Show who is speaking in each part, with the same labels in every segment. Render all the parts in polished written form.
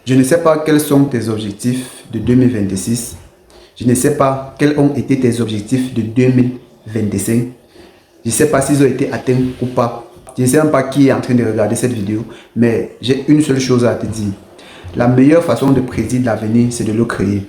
Speaker 1: Je ne sais pas quels sont tes objectifs de 2026. Je ne sais pas quels ont été tes objectifs de 2025. Je ne sais pas s'ils ont été atteints ou pas. Je ne sais même pas qui est en train de regarder cette vidéo, mais j'ai une seule chose à te dire. La meilleure façon de prédire l'avenir, c'est de le créer.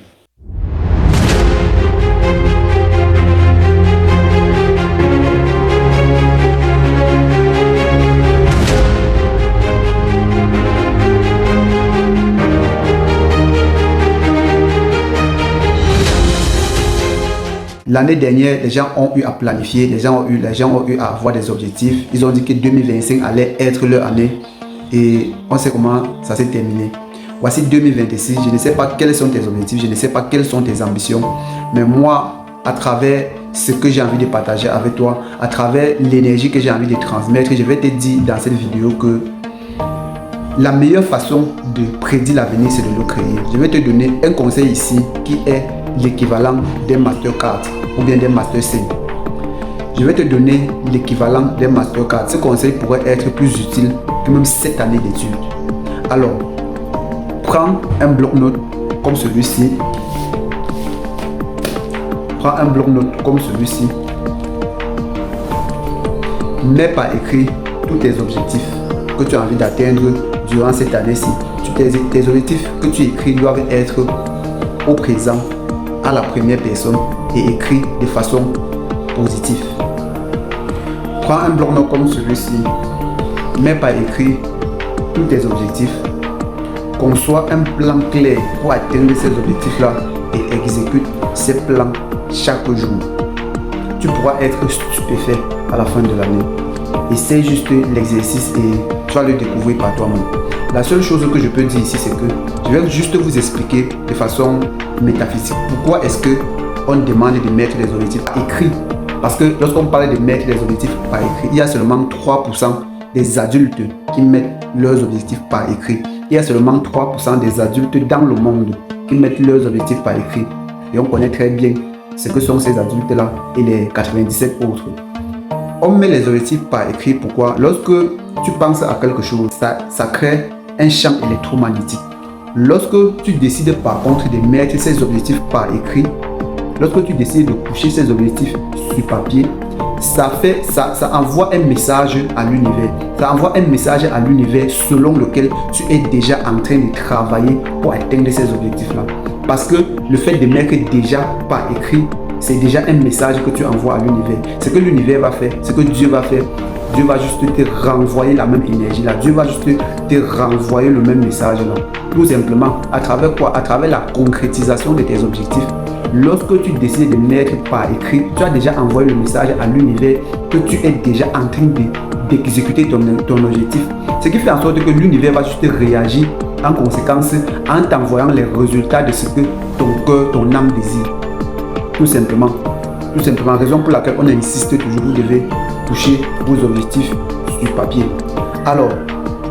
Speaker 1: L'année dernière, les gens ont eu à planifier, les gens ont eu à avoir des objectifs. Ils ont dit que 2025 allait être leur année et on sait comment ça s'est terminé. Voici 2026, je ne sais pas quels sont tes objectifs, je ne sais pas quelles sont tes ambitions, mais moi, à travers ce que j'ai envie de partager avec toi, à travers l'énergie que j'ai envie de transmettre, je vais te dire dans cette vidéo que la meilleure façon de prédire l'avenir, c'est de le créer. Je vais te donner un conseil ici qui est l'équivalent d'un Mastercard ou bien d'un Master 5. Je vais te donner l'équivalent d'un Mastercard. Ce conseil pourrait être plus utile que même 7 années d'études. Alors, prends un bloc-notes comme celui-ci. Prends un bloc-notes comme celui-ci. Mets par écrit tous tes objectifs que tu as envie d'atteindre durant cette année-ci. Tes objectifs que tu écris doivent être au présent, à la première personne et écrit de façon positive. Prends un bloc-notes comme celui-ci, mets par écrit tous tes objectifs, conçois un plan clair pour atteindre ces objectifs-là et exécute ces plans chaque jour. Tu pourras être stupéfait à la fin de l'année. Essaye juste l'exercice et tu vas le découvrir par toi-même. La seule chose que je peux dire ici, c'est que je vais juste vous expliquer de façon métaphysique pourquoi est-ce qu'on demande de mettre les objectifs écrits. Parce que lorsqu'on parle de mettre les objectifs par écrit, il y a seulement 3% des adultes qui mettent leurs objectifs par écrit. Il y a seulement 3% des adultes dans le monde qui mettent leurs objectifs par écrit. Et on connaît très bien ce que sont ces adultes-là et les 97 autres. On met les objectifs par écrit. Pourquoi? Lorsque tu penses à quelque chose, ça crée un champ électromagnétique. Lorsque tu décides par contre de mettre ces objectifs par écrit, lorsque tu décides de coucher ces objectifs sur papier, ça envoie un message à l'univers. Ça envoie un message à l'univers selon lequel tu es déjà en train de travailler pour atteindre ces objectifs-là. Parce que le fait de mettre déjà par écrit, c'est déjà un message que tu envoies à l'univers. Ce que l'univers va faire, ce que Dieu va faire, Dieu va juste te renvoyer la même énergie là. Dieu va juste te renvoyer le même message là. Tout simplement, à travers quoi? À travers la concrétisation de tes objectifs. Lorsque tu décides de mettre par écrit, tu as déjà envoyé le message à l'univers que tu es déjà en train d'exécuter ton objectif. Ce qui fait en sorte que l'univers va juste réagir en conséquence en t'envoyant les résultats de ce que ton cœur, ton âme désire. Tout simplement, raison pour laquelle on insiste toujours, vous devez toucher vos objectifs sur papier. Alors,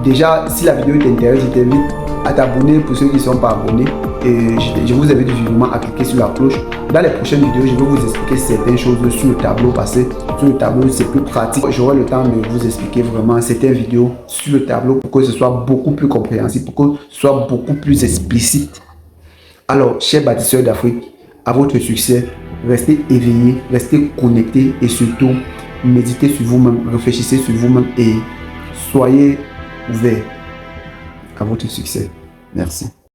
Speaker 1: déjà, si la vidéo t'intéresse, je t'invite à t'abonner pour ceux qui ne sont pas abonnés. Et je vous invite vivement à cliquer sur la cloche. Dans les prochaines vidéos, je vais vous expliquer certaines choses sur le tableau parce que sur le tableau, c'est plus pratique. J'aurai le temps de vous expliquer vraiment certaines vidéos sur le tableau pour que ce soit beaucoup plus compréhensible, pour que ce soit beaucoup plus explicite. Alors, chers bâtisseurs d'Afrique, à votre succès, restez éveillés, restez connectés et surtout, méditez sur vous-même, réfléchissez sur vous-même et soyez ouverts à votre succès. Merci.